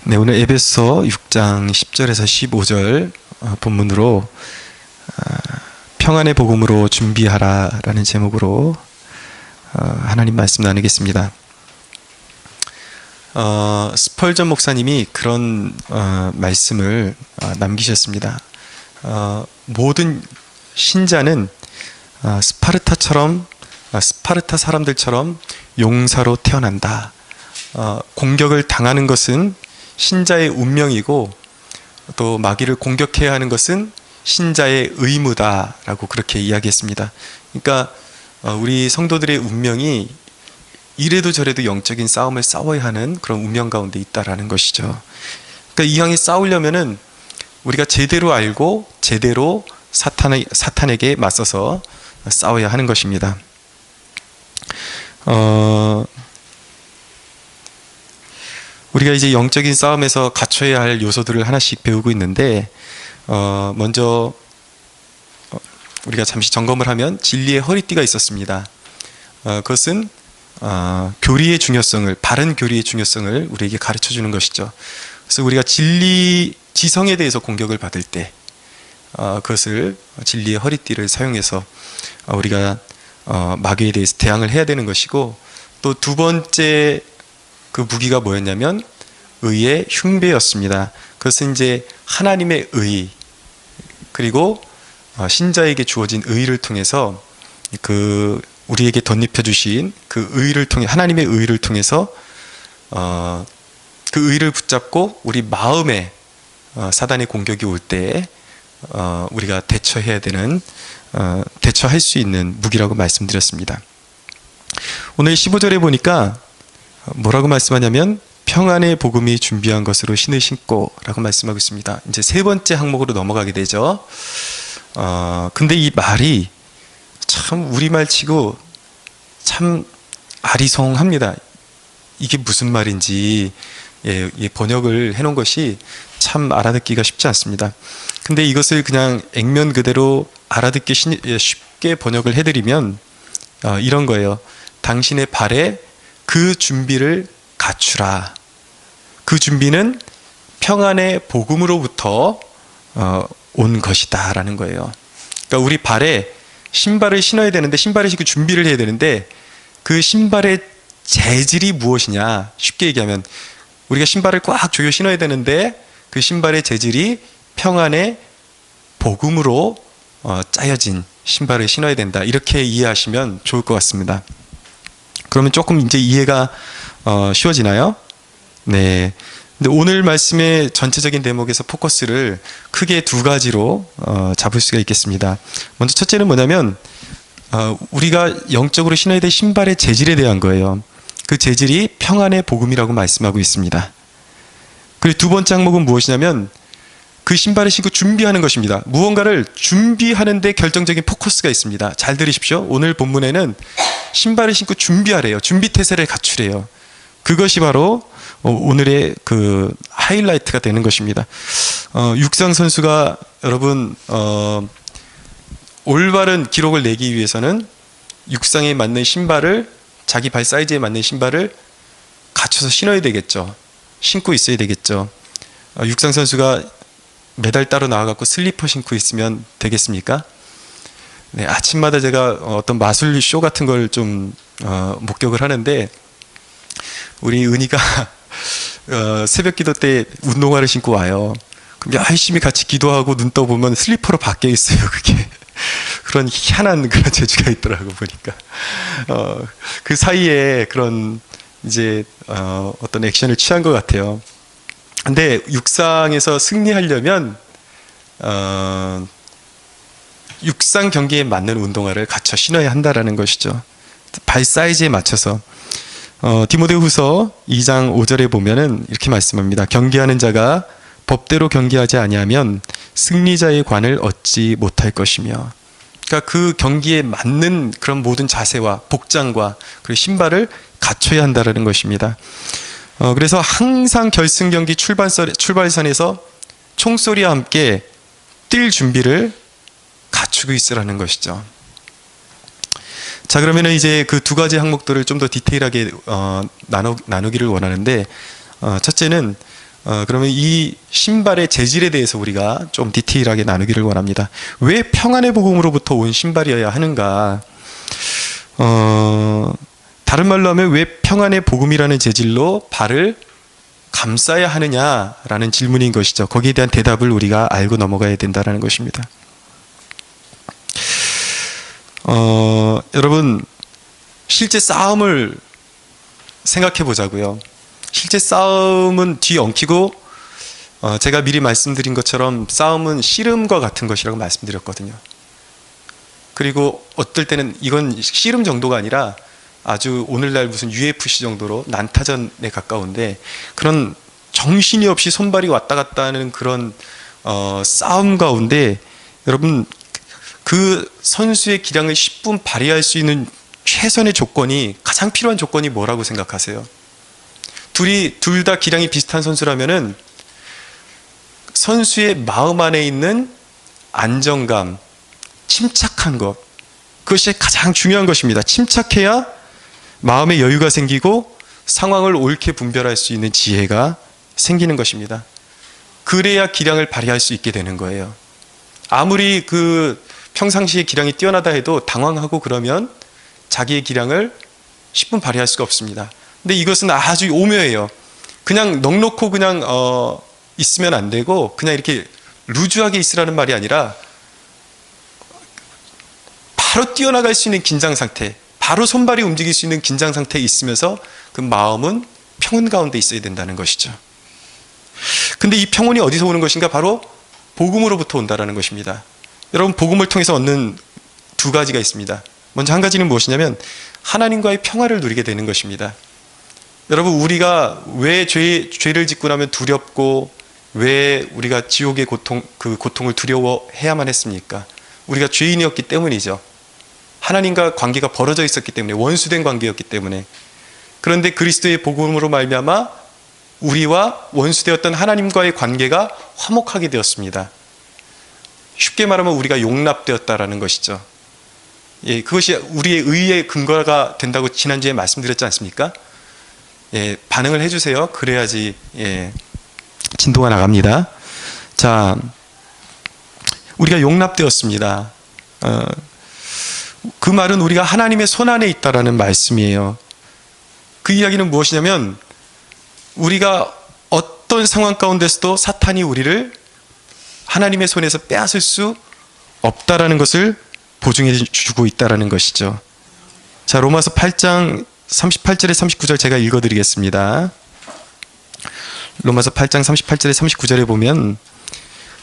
네, 오늘 에베소 6장 10절에서 15절 본문으로 평안의 복음으로 준비하라라는 제목으로 하나님 말씀 나누겠습니다. 스펄전 목사님이 그런 말씀을 남기셨습니다. 모든 신자는 스파르타 사람들처럼 용사로 태어난다. 공격을 당하는 것은 신자의 운명이고 또 마귀를 공격해야 하는 것은 신자의 의무다라고 그렇게 이야기했습니다. 그러니까 우리 성도들의 운명이 이래도 저래도 영적인 싸움을 싸워야 하는 그런 운명 가운데 있다라는 것이죠. 그러니까 이 향해 싸우려면은 우리가 제대로 알고 제대로 사탄에게 맞서서 싸워야 하는 것입니다. 우리가 이제 영적인 싸움에서 갖춰야 할 요소들을 하나씩 배우고 있는데 먼저 우리가 잠시 점검을 하면 진리의 허리띠가 있었습니다. 그것은 교리의 중요성을, 바른 교리의 중요성을 우리에게 가르쳐 주는 것이죠. 그래서 우리가 지성에 대해서 공격을 받을 때 그것을 진리의 허리띠를 사용해서 우리가 마귀에 대해서 대항을 해야 되는 것이고, 또 두 번째 그 무기가 뭐였냐면 의의 흉배였습니다. 그것은 이제 하나님의 의, 그리고 신자에게 주어진 의를 통해서 그 우리에게 덧입혀 주신 그 의를 통해, 하나님의 의를 통해서 그 의를 붙잡고 우리 마음에 사단의 공격이 올 때 우리가 대처해야 되는, 대처할 수 있는 무기라고 말씀드렸습니다. 오늘 15절에 보니까 뭐라고 말씀하냐면 평안의 복음이 준비한 것으로 신을 신고 라고 말씀하고 있습니다. 이제 세 번째 항목으로 넘어가게 되죠. 근데 이 말이 참 우리말 치고 참 아리송합니다. 이게 무슨 말인지 번역을 해놓은 것이 참 알아듣기가 쉽지 않습니다. 근데 이것을 그냥 액면 그대로 알아듣기 쉽게 번역을 해드리면 이런 거예요. 당신의 발에 그 준비를 갖추라. 그 준비는 평안의 복음으로부터 온 것이다 라는 거예요. 그러니까 우리 발에 신발을 신어야 되는데, 신발을 신고 준비를 해야 되는데, 그 신발의 재질이 무엇이냐, 쉽게 얘기하면 우리가 신발을 꽉 조여 신어야 되는데 그 신발의 재질이 평안의 복음으로 짜여진 신발을 신어야 된다, 이렇게 이해하시면 좋을 것 같습니다. 그러면 조금 이제 이해가 쉬워지나요? 네. 근데 오늘 말씀의 전체적인 대목에서 포커스를 크게 두 가지로 잡을 수가 있겠습니다. 먼저 첫째는 뭐냐면 우리가 영적으로 신어야 될 신발의 재질에 대한 거예요. 그 재질이 평안의 복음이라고 말씀하고 있습니다. 그리고 두 번째 항목은 무엇이냐면 그 신발을 신고 준비하는 것입니다. 무언가를 준비하는 데 결정적인 포커스가 있습니다. 잘 들으십시오. 오늘 본문에는 신발을 신고 준비하래요. 준비태세를 갖추래요. 그것이 바로 오늘의 그 하이라이트가 되는 것입니다. 육상 선수가 여러분 올바른 기록을 내기 위해서는 육상에 맞는 신발을, 자기 발 사이즈에 맞는 신발을 갖춰서 신어야 되겠죠. 신고 있어야 되겠죠. 육상 선수가 메달 따로 나와갖고 슬리퍼 신고 있으면 되겠습니까? 네, 아침마다 제가 어떤 마술 쇼 같은 걸 좀 목격을 하는데, 우리 은희가 새벽 기도 때 운동화를 신고 와요. 그럼 열심히 같이 기도하고 눈 떠보면 슬리퍼로 바뀌어 있어요. 그게 그런 희한한 그런 재주가 있더라고 보니까. 그 사이에 그런 이제 어떤 액션을 취한 것 같아요. 근데 육상에서 승리하려면 육상 경기에 맞는 운동화를 갖춰 신어야 한다라는 것이죠. 발 사이즈에 맞춰서. 디모데후서 2장 5절에 보면은 이렇게 말씀합니다. 경기하는 자가 법대로 경기하지 아니하면 승리자의 관을 얻지 못할 것이며. 그러니까 그 경기에 맞는 그런 모든 자세와 복장과 그리고 신발을 갖춰야 한다라는 것입니다. 그래서 항상 결승 경기 출발선에서 총소리와 함께 뛸 준비를 갖추고 있으라는 것이죠. 자, 그러면 이제 그 두 가지 항목들을 좀 더 디테일하게 나누기를 원하는데, 첫째는 그러면 이 신발의 재질에 대해서 우리가 좀 디테일하게 나누기를 원합니다. 왜 평안의 복음으로부터 온 신발이어야 하는가? 다른 말로 하면 왜 평안의 복음이라는 재질로 발을 감싸야 하느냐라는 질문인 것이죠. 거기에 대한 대답을 우리가 알고 넘어가야 된다는 것입니다. 여러분, 실제 싸움을 생각해 보자고요. 실제 싸움은 뒤엉키고, 제가 미리 말씀드린 것처럼 싸움은 씨름과 같은 것이라고 말씀드렸거든요. 그리고 어떨 때는 이건 씨름 정도가 아니라 아주 오늘날 무슨 UFC 정도로 난타전에 가까운데, 그런 정신이 없이 손발이 왔다 갔다 하는 그런 싸움 가운데 여러분, 그 선수의 기량을 10분 발휘할 수 있는 최선의 조건이, 가장 필요한 조건이 뭐라고 생각하세요? 둘 다 기량이 비슷한 선수라면은 선수의 마음 안에 있는 안정감, 침착한 것, 그것이 가장 중요한 것입니다. 침착해야 마음의 여유가 생기고 상황을 옳게 분별할 수 있는 지혜가 생기는 것입니다. 그래야 기량을 발휘할 수 있게 되는 거예요. 아무리 그 평상시에 기량이 뛰어나다 해도 당황하고 그러면 자기의 기량을 10분 발휘할 수가 없습니다. 근데 이것은 아주 오묘해요. 그냥 넉넉고 그냥 있으면 안 되고, 그냥 이렇게 루즈하게 있으라는 말이 아니라 바로 뛰어나갈 수 있는 긴장 상태, 바로 손발이 움직일 수 있는 긴장 상태에 있으면서 그 마음은 평온 가운데 있어야 된다는 것이죠. 근데 이 평온이 어디서 오는 것인가? 바로 복음으로부터 온다는 것입니다. 여러분, 복음을 통해서 얻는 두 가지가 있습니다. 먼저 한 가지는 무엇이냐면 하나님과의 평화를 누리게 되는 것입니다. 여러분, 우리가 왜 죄를 짓고 나면 두렵고 왜 우리가 지옥의 그 고통을 두려워해야만 했습니까? 우리가 죄인이었기 때문이죠. 하나님과 관계가 벌어져 있었기 때문에, 원수된 관계였기 때문에. 그런데 그리스도의 복음으로 말미암아 우리와 원수되었던 하나님과의 관계가 화목하게 되었습니다. 쉽게 말하면 우리가 용납되었다라는 것이죠. 예, 그것이 우리의 의의 근거가 된다고 지난주에 말씀드렸지 않습니까? 예, 반응을 해주세요. 그래야지 진도가 나갑니다. 자, 우리가 용납되었습니다. 그 말은 우리가 하나님의 손 안에 있다라는 말씀이에요. 그 이야기는 무엇이냐면 우리가 어떤 상황 가운데서도 사탄이 우리를 하나님의 손에서 빼앗을 수 없다라는 것을 보증해 주고 있다라는 것이죠. 자, 로마서 8장 38절에 39절 제가 읽어드리겠습니다. 로마서 8장 38절에 39절에 보면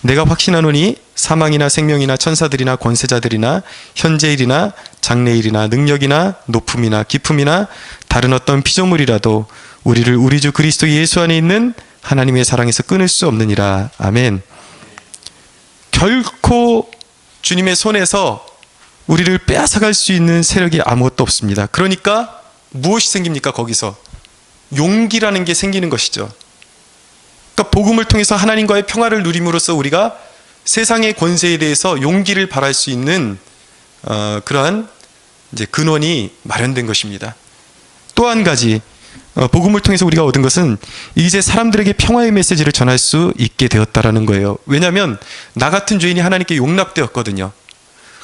내가 확신하노니 사망이나 생명이나 천사들이나 권세자들이나 현재일이나 장래일이나 능력이나 높음이나 깊음이나 다른 어떤 피조물이라도 우리를 우리 주 그리스도 예수 안에 있는 하나님의 사랑에서 끊을 수 없느니라. 아멘. 결코 주님의 손에서 우리를 빼앗아갈 수 있는 세력이 아무것도 없습니다. 그러니까 무엇이 생깁니까? 거기서 용기라는 게 생기는 것이죠. 그러니까 복음을 통해서 하나님과의 평화를 누림으로써 우리가 세상의 권세에 대해서 용기를 발할 수 있는 그러한 이제 근원이 마련된 것입니다. 또 한 가지, 복음을 통해서 우리가 얻은 것은 이제 사람들에게 평화의 메시지를 전할 수 있게 되었다라는 거예요. 왜냐하면 나 같은 죄인이 하나님께 용납되었거든요.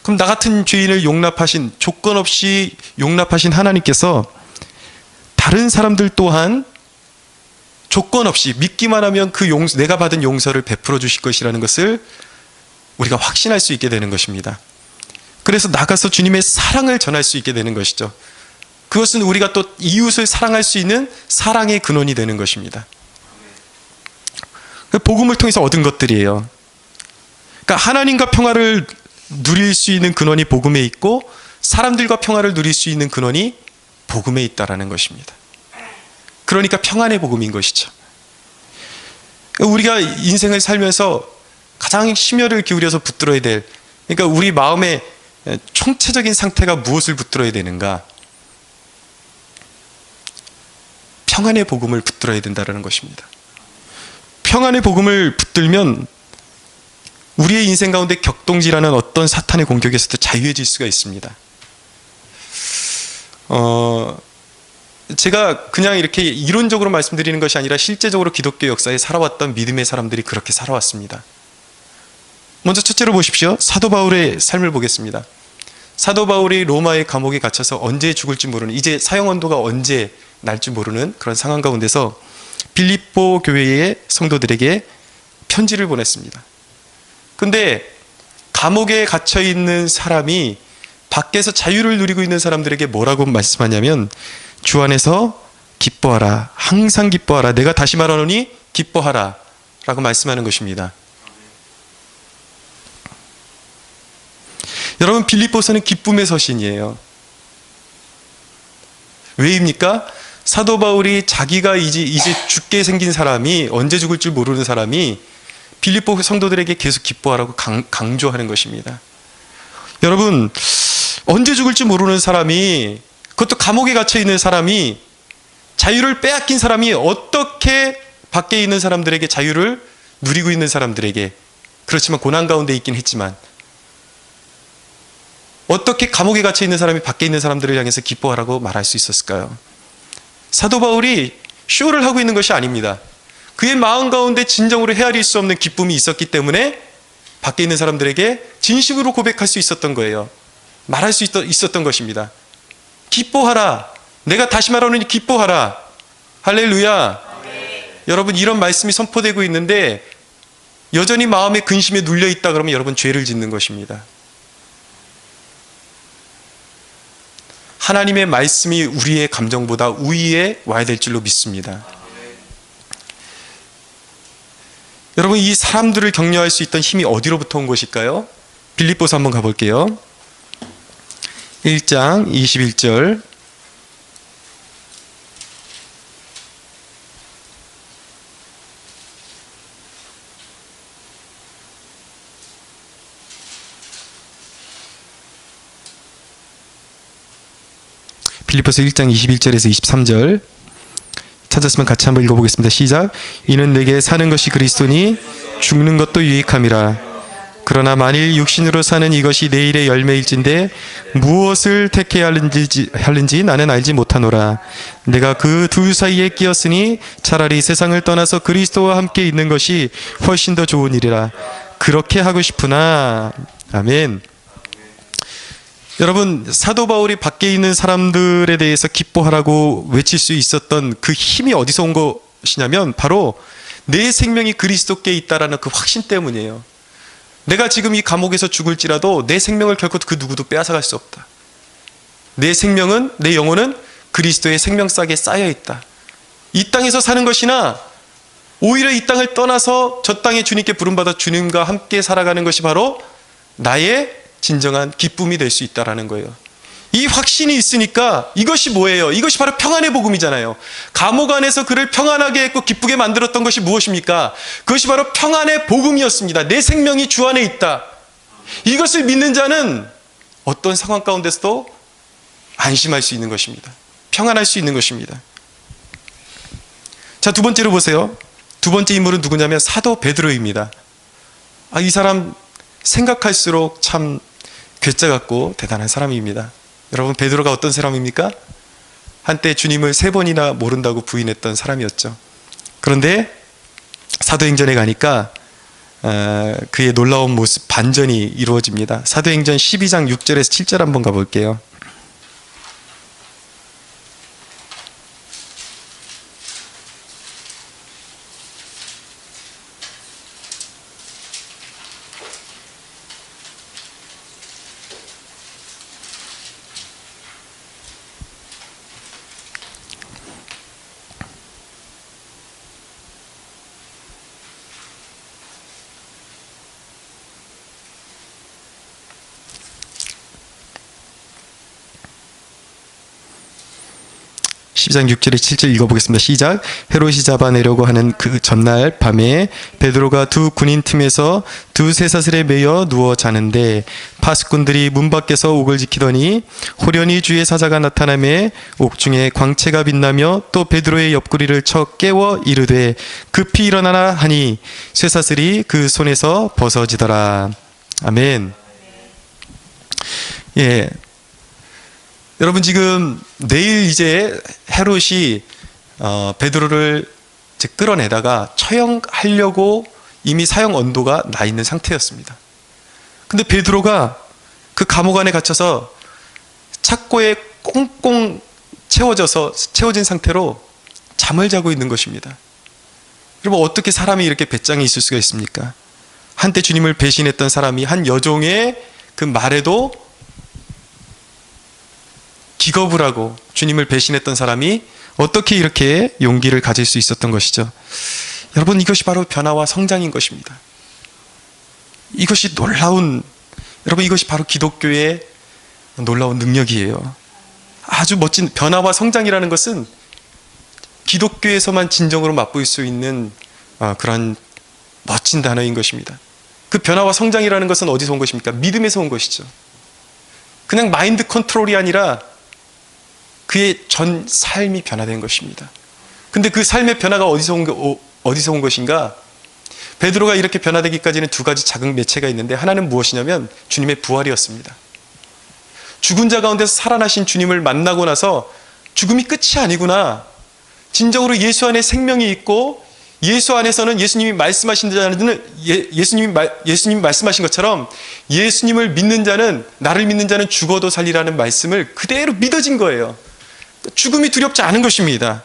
그럼 나 같은 죄인을 용납하신, 조건 없이 용납하신 하나님께서 다른 사람들 또한 조건 없이 믿기만 하면 그 내가 받은 용서를 베풀어 주실 것이라는 것을 우리가 확신할 수 있게 되는 것입니다. 그래서 나가서 주님의 사랑을 전할 수 있게 되는 것이죠. 그것은 우리가 또 이웃을 사랑할 수 있는 사랑의 근원이 되는 것입니다. 복음을 통해서 얻은 것들이에요. 그러니까 하나님과 평화를 누릴 수 있는 근원이 복음에 있고 사람들과 평화를 누릴 수 있는 근원이 복음에 있다라는 것입니다. 그러니까 평안의 복음인 것이죠. 우리가 인생을 살면서 가장 심혈을 기울여서 붙들어야 될, 그러니까 우리 마음의 총체적인 상태가 무엇을 붙들어야 되는가? 평안의 복음을 붙들어야 된다는 것입니다. 평안의 복음을 붙들면 우리의 인생 가운데 격동질하는 어떤 사탄의 공격에서도 자유해질 수가 있습니다. 제가 그냥 이렇게 이론적으로 말씀드리는 것이 아니라 실제적으로 기독교 역사에 살아왔던 믿음의 사람들이 그렇게 살아왔습니다. 먼저 첫째로 보십시오. 사도 바울의 삶을 보겠습니다. 사도 바울이 로마의 감옥에 갇혀서 언제 죽을지 모르는, 이제 사형 언도가 언제 날지 모르는 그런 상황 가운데서 빌립보 교회의 성도들에게 편지를 보냈습니다. 근데 감옥에 갇혀 있는 사람이 밖에서 자유를 누리고 있는 사람들에게 뭐라고 말씀하냐면, 주 안에서 기뻐하라, 항상 기뻐하라, 내가 다시 말하노니 기뻐하라 라고 말씀하는 것입니다. 여러분, 빌립보서는 기쁨의 서신이에요. 왜입니까? 사도 바울이 자기가 이제 죽게 생긴 사람이, 언제 죽을 줄 모르는 사람이 빌립보 성도들에게 계속 기뻐하라고 강조하는 것입니다. 여러분, 언제 죽을지 모르는 사람이, 그것도 감옥에 갇혀 있는 사람이, 자유를 빼앗긴 사람이 어떻게 밖에 있는 사람들에게, 자유를 누리고 있는 사람들에게, 그렇지만 고난 가운데 있긴 했지만, 어떻게 감옥에 갇혀 있는 사람이 밖에 있는 사람들을 향해서 기뻐하라고 말할 수 있었을까요? 사도 바울이 쇼를 하고 있는 것이 아닙니다. 그의 마음 가운데 진정으로 헤아릴 수 없는 기쁨이 있었기 때문에 밖에 있는 사람들에게 진심으로 고백할 수 있었던 거예요. 말할 수 있었던 것입니다. 기뻐하라, 내가 다시 말하노니 기뻐하라. 할렐루야. 여러분, 이런 말씀이 선포되고 있는데 여전히 마음의 근심에 눌려있다 그러면 여러분 죄를 짓는 것입니다. 하나님의 말씀이 우리의 감정보다 우위에 와야 될 줄로 믿습니다. 여러분, 이 사람들을 격려할 수 있던 힘이 어디로부터 온 것일까요? 빌립보서 한번 가볼게요. 1장 21절. 빌립보서 1장 21절에서 23절 찾았으면 같이 한번 읽어보겠습니다. 시작. 이는 내게 사는 것이 그리스도니 죽는 것도 유익함이라. 그러나 만일 육신으로 사는 이것이 내일의 열매일진데 무엇을 택해야 하는지 나는 알지 못하노라. 내가 그 둘 사이에 끼었으니 차라리 세상을 떠나서 그리스도와 함께 있는 것이 훨씬 더 좋은 일이라. 그렇게 하고 싶으나. 아멘. 여러분, 사도 바울이 밖에 있는 사람들에 대해서 기뻐하라고 외칠 수 있었던 그 힘이 어디서 온 것이냐면 바로 내 생명이 그리스도께 있다라는 그 확신 때문이에요. 내가 지금 이 감옥에서 죽을지라도 내 생명을 결코 그 누구도 빼앗아갈 수 없다. 내 생명은, 내 영혼은 그리스도의 생명싹에 쌓여있다. 이 땅에서 사는 것이나 오히려 이 땅을 떠나서 저 땅에 주님께 부름받아 주님과 함께 살아가는 것이 바로 나의 진정한 기쁨이 될 수 있다는 거예요. 이 확신이 있으니까 이것이 뭐예요? 이것이 바로 평안의 복음이잖아요. 감옥 안에서 그를 평안하게 했고 기쁘게 만들었던 것이 무엇입니까? 그것이 바로 평안의 복음이었습니다. 내 생명이 주 안에 있다. 이것을 믿는 자는 어떤 상황 가운데서도 안심할 수 있는 것입니다. 평안할 수 있는 것입니다. 자, 두 번째로 보세요. 두 번째 인물은 누구냐면 사도 베드로입니다. 이 사람 생각할수록 참 괴짜 같고 대단한 사람입니다. 여러분, 베드로가 어떤 사람입니까? 한때 주님을 3번이나 모른다고 부인했던 사람이었죠. 그런데 사도행전에 가니까 그의 놀라운 모습, 반전이 이루어집니다. 사도행전 12장 6절에서 7절 한번 가볼게요. 십장 6절에 7절 읽어보겠습니다. 시작. 헤롯이 잡아내려고 하는 그 전날 밤에 베드로가 두 군인 틈에서 두 쇠사슬에 매여 누워 자는데 파수꾼들이 문 밖에서 옥을 지키더니 호련히 주의 사자가 나타나매 옥중에 광채가 빛나며 또 베드로의 옆구리를 쳐 깨워 이르되 급히 일어나라 하니 쇠사슬이 그 손에서 벗어지더라. 아멘. 예. 여러분 지금 내일 이제 헤롯이 베드로를 이제 끌어내다가 처형하려고 이미 사형 언도가 나 있는 상태였습니다. 근데 베드로가 그 감옥 안에 갇혀서 착고에 꽁꽁 채워진 상태로 잠을 자고 있는 것입니다. 여러분 어떻게 사람이 이렇게 배짱이 있을 수가 있습니까? 한때 주님을 배신했던 사람이 한 여종의 그 말에도 기겁을 하고 주님을 배신했던 사람이 어떻게 이렇게 용기를 가질 수 있었던 것이죠? 여러분 이것이 바로 변화와 성장인 것입니다. 이것이 여러분 이것이 바로 기독교의 놀라운 능력이에요. 아주 멋진 변화와 성장이라는 것은 기독교에서만 진정으로 맛볼 수 있는 그런 멋진 단어인 것입니다. 그 변화와 성장이라는 것은 어디서 온 것입니까? 믿음에서 온 것이죠. 그냥 마인드 컨트롤이 아니라 그의 전 삶이 변화된 것입니다. 근데 그 삶의 변화가 어디서 온 것인가? 베드로가 이렇게 변화되기까지는 두 가지 작은 매체가 있는데, 하나는 무엇이냐면 주님의 부활이었습니다. 죽은 자 가운데서 살아나신 주님을 만나고 나서 죽음이 끝이 아니구나, 진정으로 예수 안에 생명이 있고 예수 안에서는 예수님이 말씀하신 자는 예수님이 말씀하신 것처럼 예수님을 믿는 자는, 나를 믿는 자는 죽어도 살리라는 말씀을 그대로 믿어진 거예요. 죽음이 두렵지 않은 것입니다.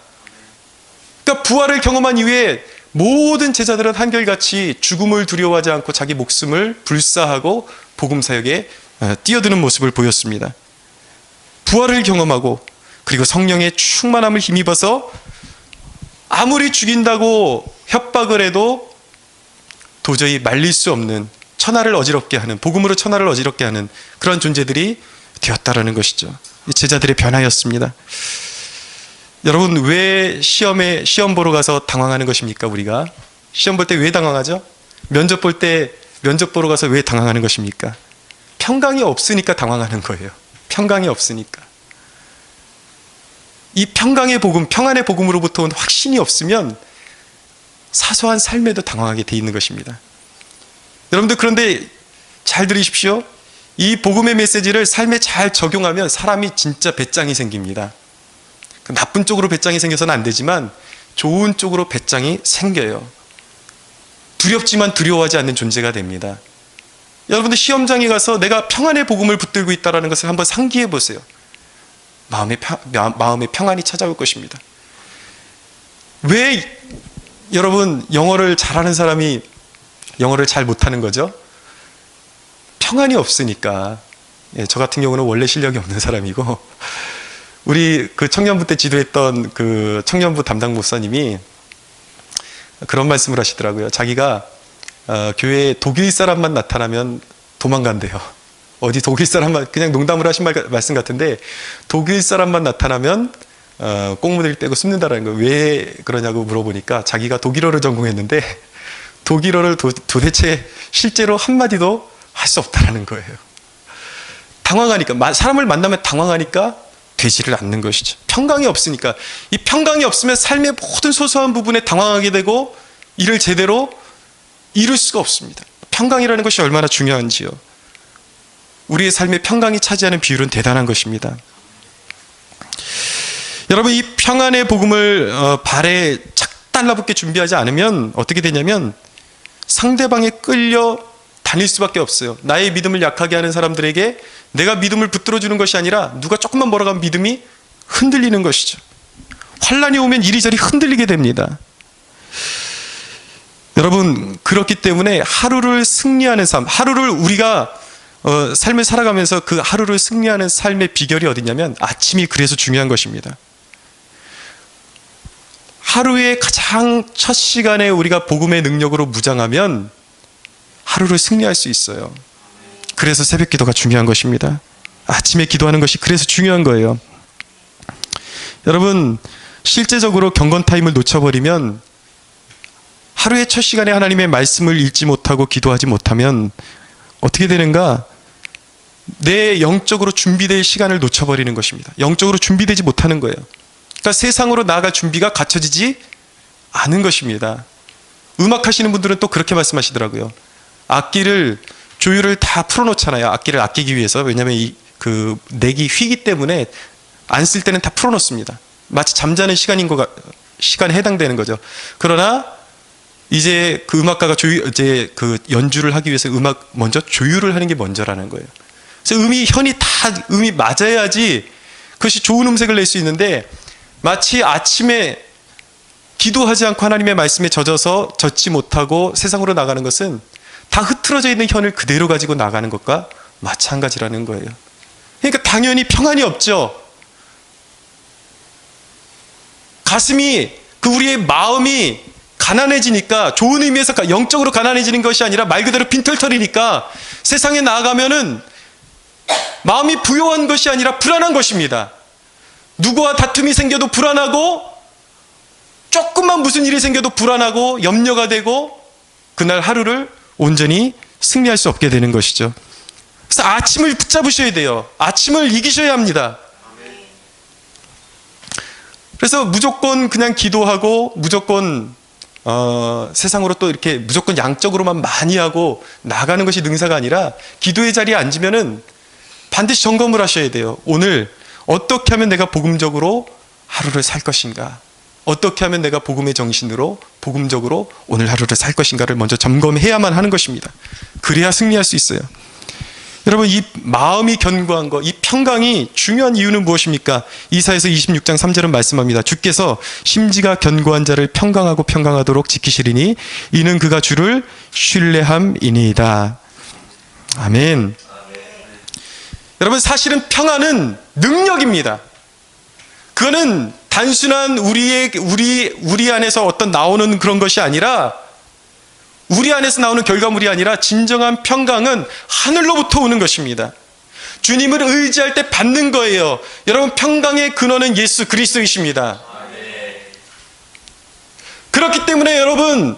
그러니까 부활을 경험한 이후에 모든 제자들은 한결같이 죽음을 두려워하지 않고 자기 목숨을 불사하고 복음 사역에 뛰어드는 모습을 보였습니다. 부활을 경험하고 그리고 성령의 충만함을 힘입어서 아무리 죽인다고 협박을 해도 도저히 말릴 수 없는, 천하를 어지럽게 하는, 복음으로 천하를 어지럽게 하는 그런 존재들이 되었다라는 것이죠. 제자들의 변화였습니다. 여러분 왜 시험 보러 가서 당황하는 것입니까? 우리가 시험 볼 때 왜 당황하죠? 면접 보러 가서 왜 당황하는 것입니까? 평강이 없으니까 당황하는 거예요. 평강이 없으니까. 이 평강의 복음, 평안의 복음으로부터 온 확신이 없으면 사소한 삶에도 당황하게 돼 있는 것입니다. 여러분들 그런데 잘 들으십시오. 이 복음의 메시지를 삶에 잘 적용하면 사람이 진짜 배짱이 생깁니다. 나쁜 쪽으로 배짱이 생겨서는 안 되지만 좋은 쪽으로 배짱이 생겨요. 두렵지만 두려워하지 않는 존재가 됩니다. 여러분들 시험장에 가서 내가 평안의 복음을 붙들고 있다는 것을 한번 상기해 보세요. 마음에 평안이 찾아올 것입니다. 왜 여러분 영어를 잘하는 사람이 영어를 잘 못하는 거죠? 평안이 없으니까. 저 같은 경우는 원래 실력이 없는 사람이고, 우리 그 청년부 때 지도했던 그 청년부 담당 목사님이 그런 말씀을 하시더라고요. 자기가 교회에 독일 사람만 나타나면 도망간대요. 어디 독일 사람만, 그냥 농담을 하신 말씀 같은데, 독일 사람만 나타나면 꽁무니를 떼고 숨는다라는 거예요. 왜 그러냐고 물어보니까 자기가 독일어를 전공했는데 독일어를 도대체 실제로 한마디도 할 수 없다라는 거예요. 당황하니까, 사람을 만나면 당황하니까 되지를 않는 것이죠. 평강이 없으니까. 이 평강이 없으면 삶의 모든 소소한 부분에 당황하게 되고 일을 제대로 이룰 수가 없습니다. 평강이라는 것이 얼마나 중요한지요. 우리의 삶에 평강이 차지하는 비율은 대단한 것입니다. 여러분 이 평안의 복음을 발에 착 달라붙게 준비하지 않으면 어떻게 되냐면 상대방에 끌려 다닐 수밖에 없어요. 나의 믿음을 약하게 하는 사람들에게 내가 믿음을 붙들어주는 것이 아니라 누가 조금만 멀어가면 믿음이 흔들리는 것이죠. 환란이 오면 이리저리 흔들리게 됩니다. 여러분 그렇기 때문에 하루를 승리하는 삶, 하루를 우리가 삶을 살아가면서 그 하루를 승리하는 삶의 비결이 어디냐면 아침이 그래서 중요한 것입니다. 하루의 가장 첫 시간에 우리가 복음의 능력으로 무장하면 하루를 승리할 수 있어요. 그래서 새벽 기도가 중요한 것입니다. 아침에 기도하는 것이 그래서 중요한 거예요. 여러분 실제적으로 경건 타임을 놓쳐버리면, 하루의 첫 시간에 하나님의 말씀을 읽지 못하고 기도하지 못하면 어떻게 되는가? 내 영적으로 준비될 시간을 놓쳐버리는 것입니다. 영적으로 준비되지 못하는 거예요. 그러니까 세상으로 나아갈 준비가 갖춰지지 않은 것입니다. 음악 하시는 분들은 또 그렇게 말씀하시더라고요. 악기를 조율을 다 풀어놓잖아요. 악기를 아끼기 위해서. 왜냐하면 그 내기 휘기 때문에 안 쓸 때는 다 풀어놓습니다. 마치 잠자는 시간에 해당되는 거죠. 그러나 이제 그 음악가가 이제 그 연주를 하기 위해서 먼저 조율을 하는 게 먼저라는 거예요. 그래서 현이 다 음이 맞아야지 그것이 좋은 음색을 낼 수 있는데, 마치 아침에 기도하지 않고 하나님의 말씀에 젖지 못하고 세상으로 나가는 것은 다 흐트러져 있는 현을 그대로 가지고 나가는 것과 마찬가지라는 거예요. 그러니까 당연히 평안이 없죠. 우리의 마음이 가난해지니까, 좋은 의미에서 영적으로 가난해지는 것이 아니라 말 그대로 빈털터리니까 세상에 나아가면은 마음이 부요한 것이 아니라 불안한 것입니다. 누구와 다툼이 생겨도 불안하고, 조금만 무슨 일이 생겨도 불안하고 염려가 되고, 그날 하루를 온전히 승리할 수 없게 되는 것이죠. 그래서 아침을 붙잡으셔야 돼요. 아침을 이기셔야 합니다. 그래서 무조건 그냥 기도하고 무조건 세상으로 또 이렇게 무조건 양적으로만 많이 하고 나가는 것이 능사가 아니라, 기도의 자리에 앉으면은 반드시 점검을 하셔야 돼요. 오늘 어떻게 하면 내가 복음적으로 하루를 살 것인가? 어떻게 하면 내가 복음의 정신으로 복음적으로 오늘 하루를 살 것인가를 먼저 점검해야만 하는 것입니다. 그래야 승리할 수 있어요. 여러분, 이 마음이 견고한 것, 이 평강이 중요한 이유는 무엇입니까? 이사야서 26장 3절은 말씀합니다. 주께서 심지가 견고한 자를 평강하고 평강하도록 지키시리니 이는 그가 주를 신뢰함이니이다. 아멘. 여러분, 사실은 평안은 능력입니다. 그거는 단순한 우리 안에서 어떤 나오는 그런 것이 아니라, 우리 안에서 나오는 결과물이 아니라, 진정한 평강은 하늘로부터 오는 것입니다. 주님을 의지할 때 받는 거예요. 여러분, 평강의 근원은 예수 그리스도이십니다. 그렇기 때문에 여러분,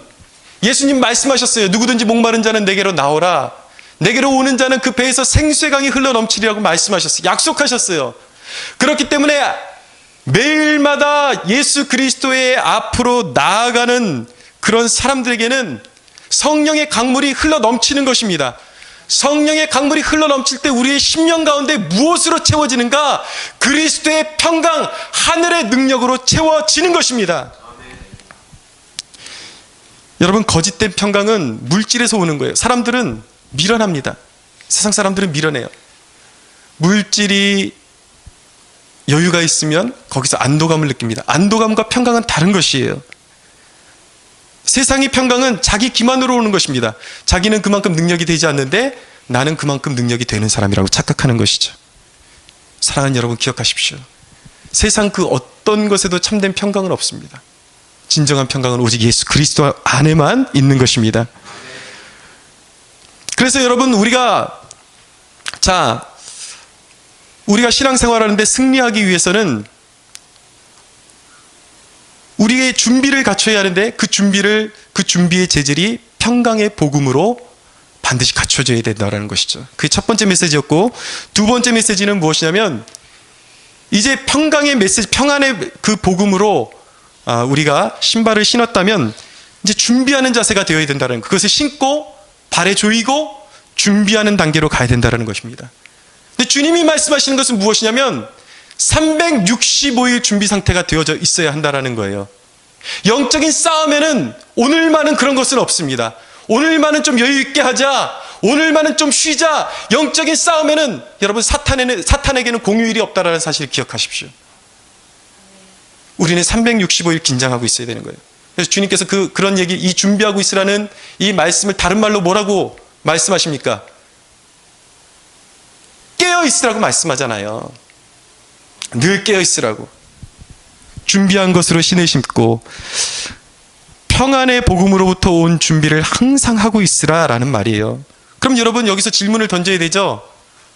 예수님 말씀하셨어요. 누구든지 목마른 자는 내게로 나오라. 내게로 오는 자는 그 배에서 생수의 강이 흘러넘치리라고 말씀하셨어요. 약속하셨어요. 그렇기 때문에 매일마다 예수 그리스도의 앞으로 나아가는 그런 사람들에게는 성령의 강물이 흘러넘치는 것입니다. 성령의 강물이 흘러넘칠 때 우리의 심령 가운데 무엇으로 채워지는가? 그리스도의 평강, 하늘의 능력으로 채워지는 것입니다. 여러분, 거짓된 평강은 물질에서 오는 거예요. 사람들은 미련합니다. 세상 사람들은 미련해요. 물질이 여유가 있으면 거기서 안도감을 느낍니다. 안도감과 평강은 다른 것이에요. 세상의 평강은 자기 기만으로 오는 것입니다. 자기는 그만큼 능력이 되지 않는데 나는 그만큼 능력이 되는 사람이라고 착각하는 것이죠. 사랑하는 여러분, 기억하십시오. 세상 그 어떤 것에도 참된 평강은 없습니다. 진정한 평강은 오직 예수 그리스도 안에만 있는 것입니다. 그래서 여러분, 우리가 신앙생활하는데 승리하기 위해서는 우리의 준비를 갖춰야 하는데, 그 준비의 재질이 평강의 복음으로 반드시 갖춰져야 된다는 것이죠. 그게 첫 번째 메시지였고, 두 번째 메시지는 무엇이냐면, 이제 평강의 메시지, 평안의 그 복음으로 우리가 신발을 신었다면 이제 준비하는 자세가 되어야 된다는 것. 그것을 신고 발에 조이고 준비하는 단계로 가야 된다는 것입니다. 근데 주님이 말씀하시는 것은 무엇이냐면 365일 준비 상태가 되어져 있어야 한다는 거예요. 영적인 싸움에는 오늘만은 그런 것은 없습니다. 오늘만은 좀 여유 있게 하자, 오늘만은 좀 쉬자. 영적인 싸움에는 여러분, 사탄에게는 공휴일이 없다라는 사실을 기억하십시오. 우리는 365일 긴장하고 있어야 되는 거예요. 그래서 주님께서 그런 얘기, 이 준비하고 있으라는 이 말씀을 다른 말로 뭐라고 말씀하십니까? 깨어 있으라고 말씀하잖아요. 늘 깨어 있으라고. 준비한 것으로 신을 신고 평안의 복음으로부터 온 준비를 항상 하고 있으라라는 말이에요. 그럼 여러분, 여기서 질문을 던져야 되죠.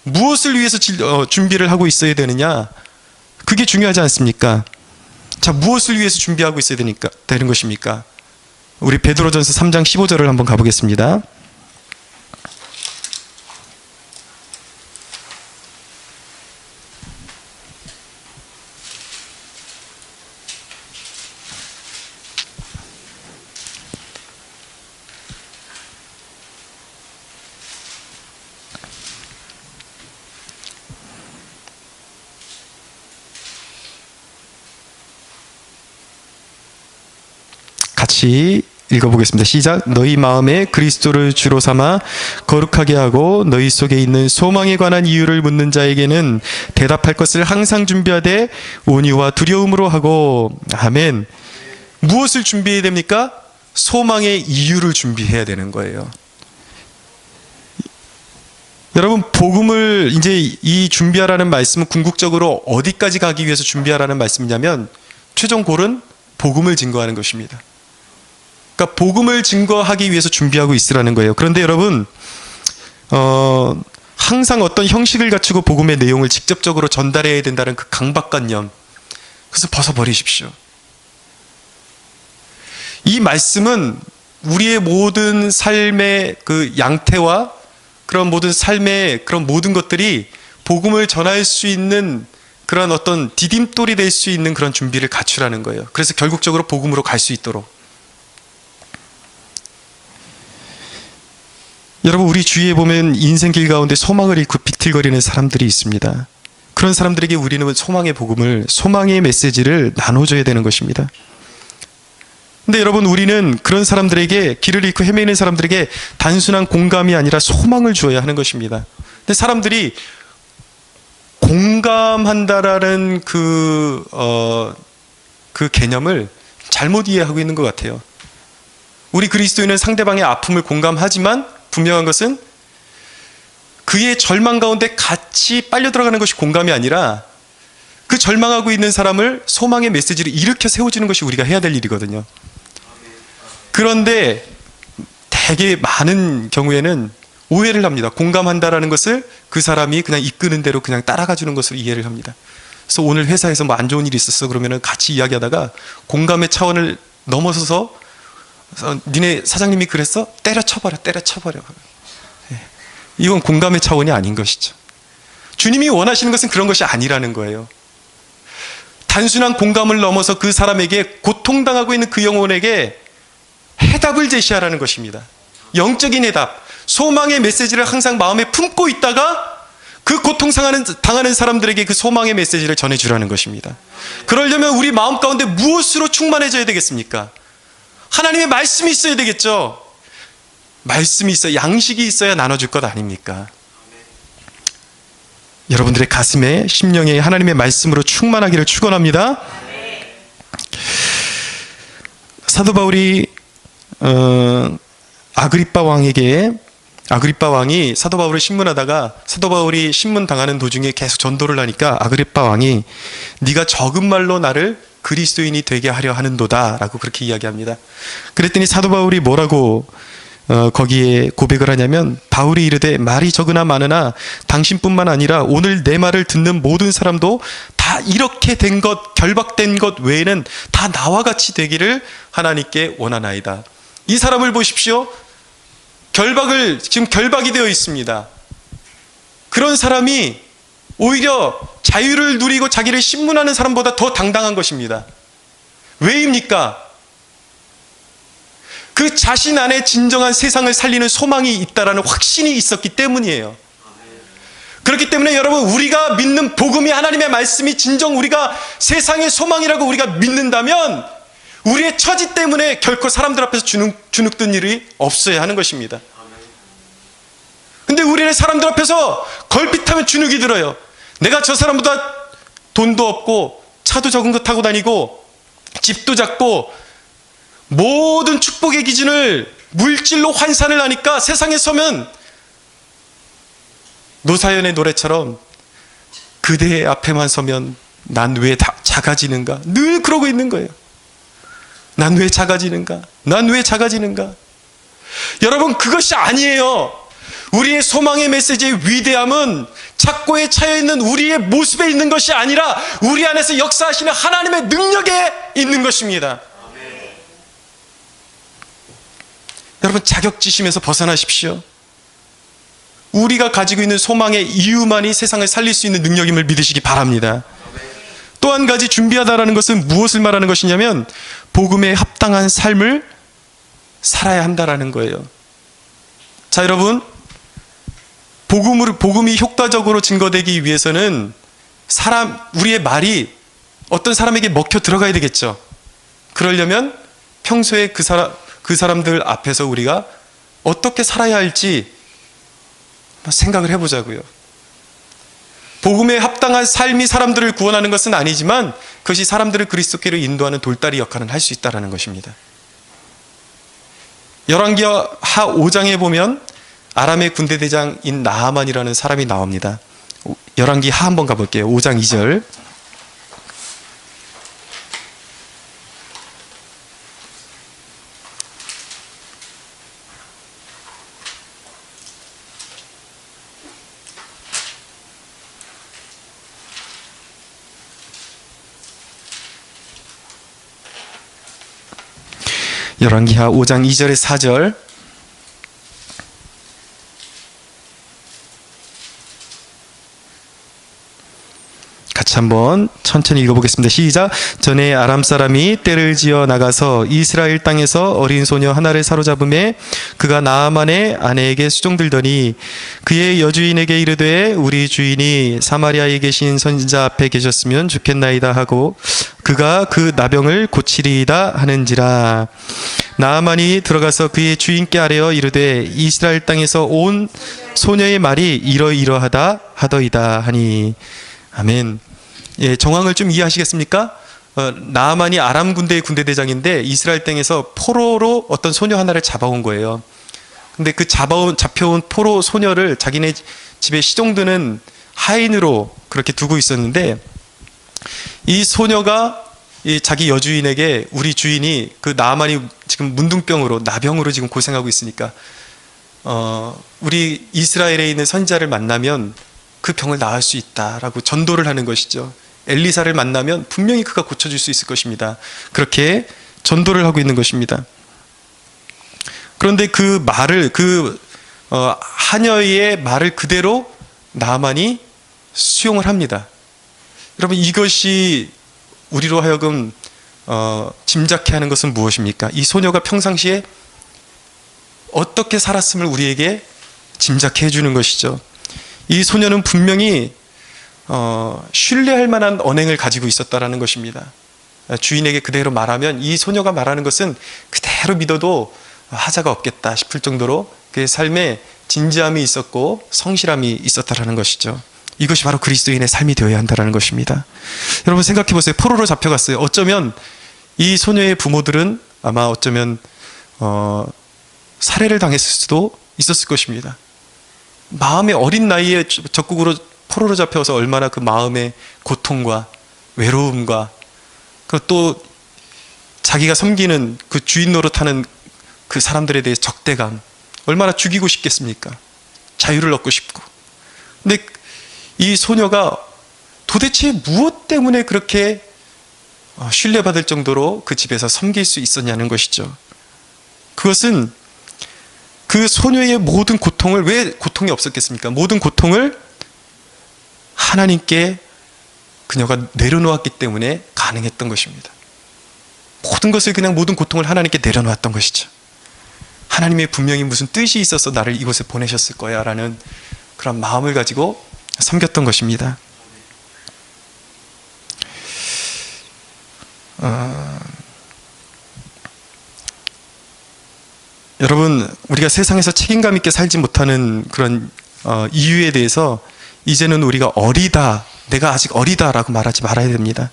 무엇을 위해서 준비를 하고 있어야 되느냐? 그게 중요하지 않습니까? 자, 무엇을 위해서 준비하고 있어야 되는 것입니까? 우리 베드로전서 3장 15절을 한번 가보겠습니다. 같이 읽어보겠습니다. 시작. 너희 마음에 그리스도를 주로 삼아 거룩하게 하고 너희 속에 있는 소망에 관한 이유를 묻는 자에게는 대답할 것을 항상 준비하되 온유와 두려움으로 하고. 아멘. 무엇을 준비해야 됩니까? 소망의 이유를 준비해야 되는 거예요. 여러분, 복음을 이제 이 준비하라는 말씀은 궁극적으로 어디까지 가기 위해서 준비하라는 말씀이냐면 최종 골은 복음을 증거하는 것입니다. 그러니까 복음을 증거하기 위해서 준비하고 있으라는 거예요. 그런데 여러분, 항상 어떤 형식을 갖추고 복음의 내용을 직접적으로 전달해야 된다는 그 강박관념, 그래서 벗어버리십시오. 이 말씀은 우리의 모든 삶의 그 양태와 그런 모든 삶의 그런 모든 것들이 복음을 전할 수 있는 그런 어떤 디딤돌이 될 수 있는 그런 준비를 갖추라는 거예요. 그래서 결국적으로 복음으로 갈 수 있도록. 여러분, 우리 주위에 보면 인생길 가운데 소망을 잃고 비틀거리는 사람들이 있습니다. 그런 사람들에게 우리는 소망의 복음을, 소망의 메시지를 나눠줘야 되는 것입니다. 근데 여러분, 우리는 그런 사람들에게, 길을 잃고 헤매는 사람들에게 단순한 공감이 아니라 소망을 주어야 하는 것입니다. 근데 사람들이 공감한다라는 그 개념을 잘못 이해하고 있는 것 같아요. 우리 그리스도인은 상대방의 아픔을 공감하지만 분명한 것은 그의 절망 가운데 같이 빨려 들어가는 것이 공감이 아니라 그 절망하고 있는 사람을 소망의 메시지를 일으켜 세워주는 것이 우리가 해야 될 일이거든요. 그런데 되게 많은 경우에는 오해를 합니다. 공감한다라는 것을 그 사람이 그냥 이끄는 대로 그냥 따라가 주는 것으로 이해를 합니다. 그래서 오늘 회사에서 뭐 안 좋은 일이 있었어 그러면은 같이 이야기하다가 공감의 차원을 넘어서서 니네 사장님이 그랬어? 때려쳐버려. 이건 공감의 차원이 아닌 것이죠. 주님이 원하시는 것은 그런 것이 아니라는 거예요. 단순한 공감을 넘어서 그 사람에게, 고통당하고 있는 그 영혼에게 해답을 제시하라는 것입니다. 영적인 해답, 소망의 메시지를 항상 마음에 품고 있다가 그 고통당하는 사람들에게 그 소망의 메시지를 전해주라는 것입니다. 그러려면 우리 마음 가운데 무엇으로 충만해져야 되겠습니까? 하나님의 말씀이 있어야 되겠죠. 말씀이 있어야, 양식이 있어야 나눠줄 것 아닙니까? 여러분들의 가슴에, 심령에 하나님의 말씀으로 충만하기를 축원합니다. 사도 바울이 아그리빠 왕이 사도 바울을 신문하다가 사도 바울이 신문 당하는 도중에 계속 전도를 하니까 아그리빠 왕이 네가 적은 말로 나를 그리스도인이 되게 하려 하는도다 라고 그렇게 이야기합니다. 그랬더니 사도 바울이 뭐라고 거기에 고백을 하냐면, 바울이 이르되 말이 적으나 많으나 당신뿐만 아니라 오늘 내 말을 듣는 모든 사람도 다 이렇게 된 것, 결박된 것 외에는 다 나와 같이 되기를 하나님께 원하나이다. 이 사람을 보십시오. 지금 결박이 되어 있습니다. 그런 사람이 오히려 자유를 누리고 자기를 신문하는 사람보다 더 당당한 것입니다. 왜입니까? 그 자신 안에 진정한 세상을 살리는 소망이 있다라는 확신이 있었기 때문이에요. 그렇기 때문에 여러분, 우리가 믿는 복음이, 하나님의 말씀이 진정 우리가 세상의 소망이라고 우리가 믿는다면 우리의 처지 때문에 결코 사람들 앞에서 주눅든 일이 없어야 하는 것입니다. 근데 우리는 사람들 앞에서 걸핏하면 주눅이 들어요. 내가 저 사람보다 돈도 없고 차도 적은 거 타고 다니고 집도 작고 모든 축복의 기준을 물질로 환산을 하니까 세상에 서면 노사연의 노래처럼 그대 앞에만 서면 난 왜 작아지는가? 늘 그러고 있는 거예요. 난 왜 작아지는가? 난 왜 작아지는가? 여러분, 그것이 아니에요. 우리의 소망의 메시지의 위대함은 착고에 차여있는 우리의 모습에 있는 것이 아니라 우리 안에서 역사하시는 하나님의 능력에 있는 것입니다. 여러분, 자격지심에서 벗어나십시오. 우리가 가지고 있는 소망의 이유만이 세상을 살릴 수 있는 능력임을 믿으시기 바랍니다. 또 한 가지 준비하다라는 것은 무엇을 말하는 것이냐면 복음에 합당한 삶을 살아야 한다라는 거예요. 자, 여러분, 복음이 효과적으로 증거되기 위해서는 우리의 말이 어떤 사람에게 먹혀 들어가야 되겠죠. 그러려면 평소에 그 사람들 앞에서 우리가 어떻게 살아야 할지 생각을 해보자고요. 복음에 합당한 삶이 사람들을 구원하는 것은 아니지만 그것이 사람들을 그리스도께로 인도하는 돌다리 역할은 할 수 있다는 것입니다. 열왕기하 5장에 보면 아람의 군대대장인 나하만이라는 사람이 나옵니다. 열왕기하 한번 가볼게요. 5장 2절. 열왕기하 5장 2절에 4절. 같이 한번 천천히 읽어보겠습니다. 시작. 전에 아람 사람이 떼를 지어 나가서 이스라엘 땅에서 어린 소녀 하나를 사로잡음에 그가 나아만의 아내에게 수종들더니 그의 여주인에게 이르되 우리 주인이 사마리아에 계신 선지자 앞에 계셨으면 좋겠나이다 하고 그가 그 나병을 고치리이다 하는지라. 나아만이 들어가서 그의 주인께 아뢰어 이르되 이스라엘 땅에서 온 소녀의 말이 이러이러하다 하더이다 하니. 아멘. 예, 정황을 좀 이해하시겠습니까? 나아만이 아람 군대의 군대대장인데 이스라엘 땅에서 포로로 어떤 소녀 하나를 잡아온 거예요. 근데 그 잡혀온 포로 소녀를 자기네 집에 시종드는 하인으로 그렇게 두고 있었는데 이 소녀가 자기 여주인에게 우리 주인이 그 나아만이 지금 문둥병으로 나병으로 지금 고생하고 있으니까 우리 이스라엘에 있는 선지자를 만나면 그 병을 나을 수 있다라고 전도를 하는 것이죠. 엘리사를 만나면 분명히 그가 고쳐줄 수 있을 것입니다. 그렇게 전도를 하고 있는 것입니다. 그런데 그 말을 하녀의 말을 그대로 나아만이 수용을 합니다. 여러분, 이것이 우리로 하여금 짐작해 하는 것은 무엇입니까? 이 소녀가 평상시에 어떻게 살았음을 우리에게 짐작해 주는 것이죠. 이 소녀는 분명히 신뢰할 만한 언행을 가지고 있었다라는 것입니다. 주인에게 그대로 말하면 이 소녀가 말하는 것은 그대로 믿어도 하자가 없겠다 싶을 정도로 그의 삶에 진지함이 있었고 성실함이 있었다라는 것이죠. 이것이 바로 그리스도인의 삶이 되어야 한다는 것입니다. 여러분 생각해 보세요. 포로로 잡혀갔어요. 어쩌면 이 소녀의 부모들은 아마 어쩌면 살해를 당했을 수도 있었을 것입니다. 마음의 어린 나이에 적국으로 포로로 잡혀서 얼마나 그 마음의 고통과 외로움과 또 자기가 섬기는 그 주인 노릇하는 그 사람들에 대해 적대감, 얼마나 죽이고 싶겠습니까? 자유를 얻고 싶고. 근데 이 소녀가 도대체 무엇 때문에 그렇게 신뢰받을 정도로 그 집에서 섬길 수 있었냐는 것이죠. 그것은 그 소녀의 모든 고통을, 왜 고통이 없었겠습니까? 모든 고통을 하나님께 그녀가 내려놓았기 때문에 가능했던 것입니다. 모든 것을 그냥 모든 고통을 하나님께 내려놓았던 것이죠. 하나님의 분명히 무슨 뜻이 있어서 나를 이곳에 보내셨을 거야 라는 그런 마음을 가지고 섬겼던 것입니다. 여러분, 우리가 세상에서 책임감 있게 살지 못하는 그런 이유에 대해서 이제는 우리가 어리다, 내가 아직 어리다라고 말하지 말아야 됩니다.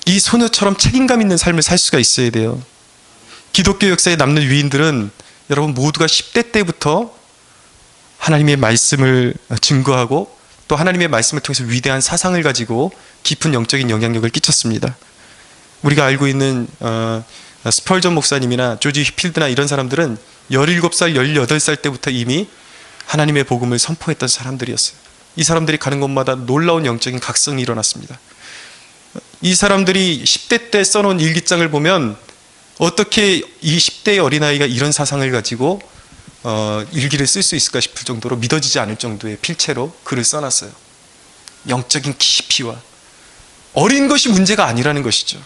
이 소녀처럼 책임감 있는 삶을 살 수가 있어야 돼요. 기독교 역사에 남는 위인들은 여러분 모두가 10대 때부터 하나님의 말씀을 증거하고 또 하나님의 말씀을 통해서 위대한 사상을 가지고 깊은 영적인 영향력을 끼쳤습니다. 우리가 알고 있는 스펄전 목사님이나 조지 휘필드나 이런 사람들은 17살, 18살 때부터 이미 하나님의 복음을 선포했던 사람들이었어요. 이 사람들이 가는 곳마다 놀라운 영적인 각성이 일어났습니다. 이 사람들이 10대 때 써놓은 일기장을 보면 어떻게 이 10대의 어린아이가 이런 사상을 가지고 일기를 쓸 수 있을까 싶을 정도로 믿어지지 않을 정도의 필체로 글을 써놨어요. 영적인 깊이와 어린 것이 문제가 아니라는 것이죠.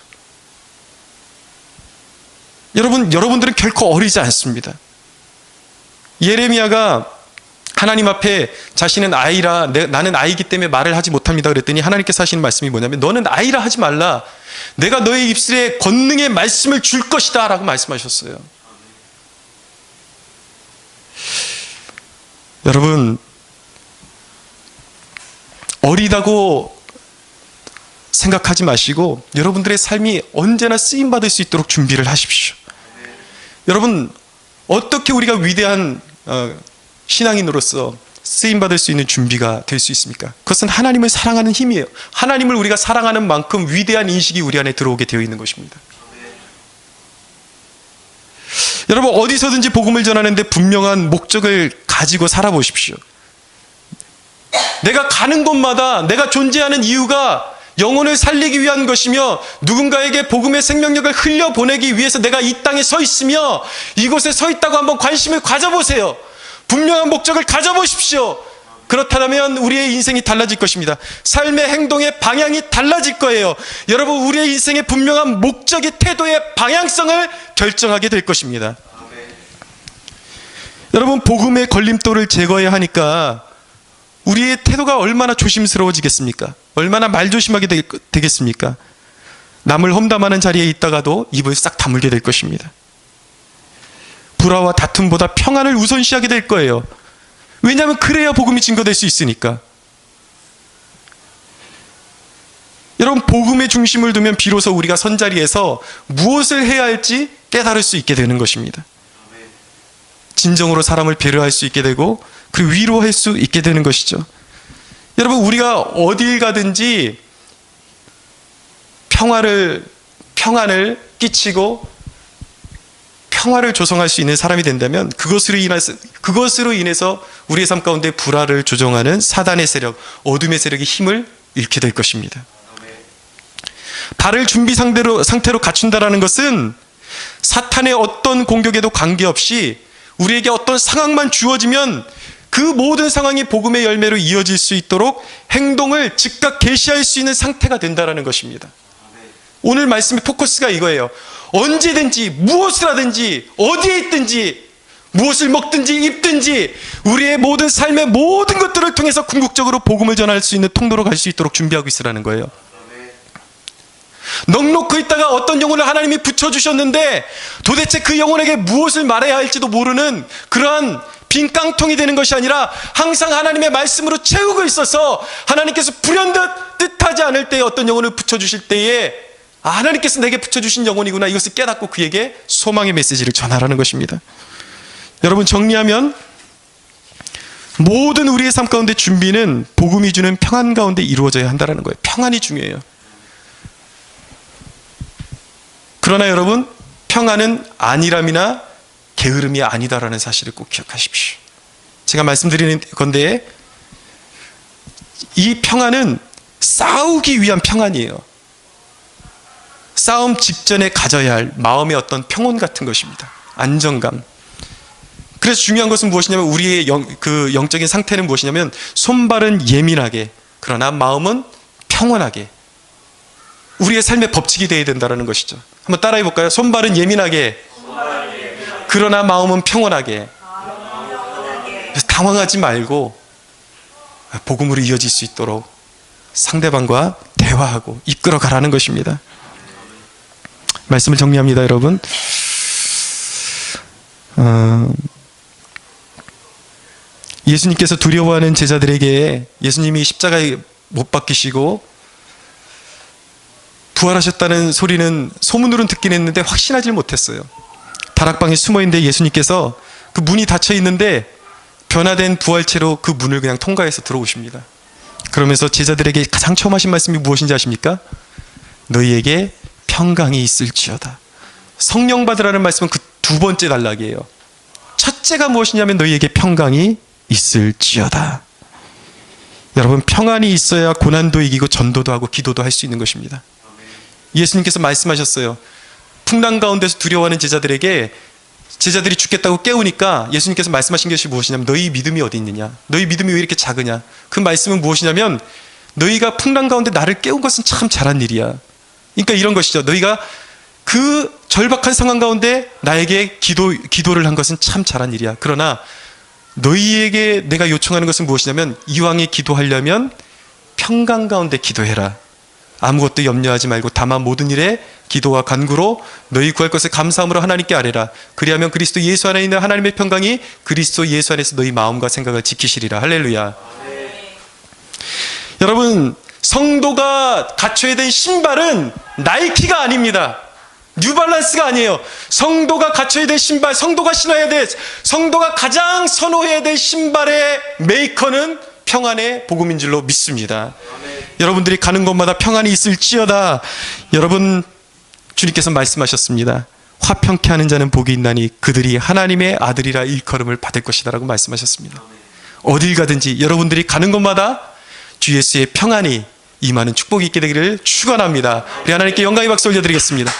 여러분들은 결코 어리지 않습니다. 예레미야가 하나님 앞에 자신은 아이라 나는 아이기 때문에 말을 하지 못합니다 그랬더니 하나님께서 하시는 말씀이 뭐냐면 너는 아이라 하지 말라. 내가 너의 입술에 권능의 말씀을 줄 것이다 라고 말씀하셨어요. 여러분, 어리다고 생각하지 마시고 여러분들의 삶이 언제나 쓰임받을 수 있도록 준비를 하십시오. 여러분, 어떻게 우리가 위대한 신앙인으로서 쓰임받을 수 있는 준비가 될 수 있습니까? 그것은 하나님을 사랑하는 힘이에요. 하나님을 우리가 사랑하는 만큼 위대한 인식이 우리 안에 들어오게 되어 있는 것입니다. 여러분, 어디서든지 복음을 전하는데 분명한 목적을 가지고 살아보십시오. 내가 가는 곳마다 내가 존재하는 이유가 영혼을 살리기 위한 것이며 누군가에게 복음의 생명력을 흘려보내기 위해서 내가 이 땅에 서 있으며 이곳에 서 있다고 한번 관심을 가져보세요. 분명한 목적을 가져보십시오. 그렇다면 우리의 인생이 달라질 것입니다. 삶의 행동의 방향이 달라질 거예요. 여러분, 우리의 인생의 분명한 목적이 태도의 방향성을 결정하게 될 것입니다. 여러분, 복음의 걸림돌을 제거해야 하니까 우리의 태도가 얼마나 조심스러워지겠습니까? 얼마나 말조심하게 되겠습니까? 남을 험담하는 자리에 있다가도 입을 싹 다물게 될 것입니다. 불화와 다툼보다 평안을 우선시하게 될 거예요. 왜냐하면 그래야 복음이 증거될 수 있으니까. 여러분, 복음의 중심을 두면 비로소 우리가 선자리에서 무엇을 해야 할지 깨달을 수 있게 되는 것입니다. 진정으로 사람을 배려할 수 있게 되고 그리고 위로할 수 있게 되는 것이죠. 여러분, 우리가 어딜 가든지 평안을 끼치고 평화를 조성할 수 있는 사람이 된다면 그것으로 인해서 우리의 삶 가운데 불화를 조종하는 사단의 세력, 어둠의 세력이 힘을 잃게 될 것입니다. 발을 준비 상태로 갖춘다라는 것은 사탄의 어떤 공격에도 관계없이 우리에게 어떤 상황만 주어지면 그 모든 상황이 복음의 열매로 이어질 수 있도록 행동을 즉각 계시할 수 있는 상태가 된다는 것입니다. 오늘 말씀의 포커스가 이거예요. 언제든지 무엇을 하든지 어디에 있든지 무엇을 먹든지 입든지 우리의 모든 삶의 모든 것들을 통해서 궁극적으로 복음을 전할 수 있는 통로로 갈 수 있도록 준비하고 있으라는 거예요. 넉넉히 있다가 어떤 영혼을 하나님이 붙여주셨는데 도대체 그 영혼에게 무엇을 말해야 할지도 모르는 그러한 빈 깡통이 되는 것이 아니라 항상 하나님의 말씀으로 채우고 있어서 하나님께서 불현듯 뜻하지 않을 때에 어떤 영혼을 붙여주실 때에 하나님께서 내게 붙여주신 영혼이구나, 이것을 깨닫고 그에게 소망의 메시지를 전하라는 것입니다. 여러분, 정리하면 모든 우리의 삶 가운데 준비는 복음이 주는 평안 가운데 이루어져야 한다는 거예요. 평안이 중요해요. 그러나 여러분, 평안은 안일함이나 게으름이 아니다라는 사실을 꼭 기억하십시오. 제가 말씀드리는 건데 이 평안은 싸우기 위한 평안이에요. 싸움 직전에 가져야 할 마음의 어떤 평온 같은 것입니다. 안정감. 그래서 중요한 것은 무엇이냐면 우리의 영적인 상태는 무엇이냐면 손발은 예민하게 그러나 마음은 평온하게 우리의 삶의 법칙이 되어야 된다는 것이죠. 한번 따라해 볼까요? 손발은 예민하게 그러나 마음은 평온하게. 그래서 당황하지 말고 복음으로 이어질 수 있도록 상대방과 대화하고 이끌어 가라는 것입니다. 말씀을 정리합니다, 여러분. 예수님께서 두려워하는 제자들에게 예수님이 십자가에 못 박히시고 부활하셨다는 소리는 소문으로는 듣긴 했는데 확신하지 못했어요. 다락방에 숨어있는데 예수님께서 그 문이 닫혀 있는데 변화된 부활체로 그 문을 그냥 통과해서 들어오십니다. 그러면서 제자들에게 가장 처음 하신 말씀이 무엇인지 아십니까? 너희에게 평강이 있을지어다. 성령 받으라는 말씀은 그 두 번째 단락이에요. 첫째가 무엇이냐면 너희에게 평강이 있을지어다. 여러분, 평안이 있어야 고난도 이기고 전도도 하고 기도도 할 수 있는 것입니다. 예수님께서 말씀하셨어요. 풍랑 가운데서 두려워하는 제자들에게 제자들이 죽겠다고 깨우니까 예수님께서 말씀하신 것이 무엇이냐면 너희 믿음이 어디 있느냐, 너희 믿음이 왜 이렇게 작으냐. 그 말씀은 무엇이냐면 너희가 풍랑 가운데 나를 깨운 것은 참 잘한 일이야. 그러니까 이런 것이죠. 너희가 그 절박한 상황 가운데 나에게 기도를 한 것은 참 잘한 일이야. 그러나 너희에게 내가 요청하는 것은 무엇이냐면 이왕에 기도하려면 평강 가운데 기도해라. 아무것도 염려하지 말고 다만 모든 일에 기도와 간구로 너희 구할 것을 감사함으로 하나님께 아뢰라. 그리하면 그리스도 예수 안에 있는 하나님의 평강이 그리스도 예수 안에서 너희 마음과 생각을 지키시리라. 할렐루야. 여러분, 성도가 갖춰야 될 신발은 나이키가 아닙니다. 뉴발란스가 아니에요. 성도가 갖춰야 될 신발, 성도가 신어야 될, 성도가 가장 선호해야 될 신발의 메이커는 평안의 복음인 줄로 믿습니다. 여러분들이 가는 곳마다 평안이 있을지어다. 여러분, 주님께서 말씀하셨습니다. 화평케 하는 자는 복이 있나니 그들이 하나님의 아들이라 일컬음을 받을 것이다 라고 말씀하셨습니다. 어딜 가든지 여러분들이 가는 곳마다 주 예수의 평안이 임하는 축복이 있게 되기를 축원합니다. 우리 하나님께 영광의 박수 올려드리겠습니다.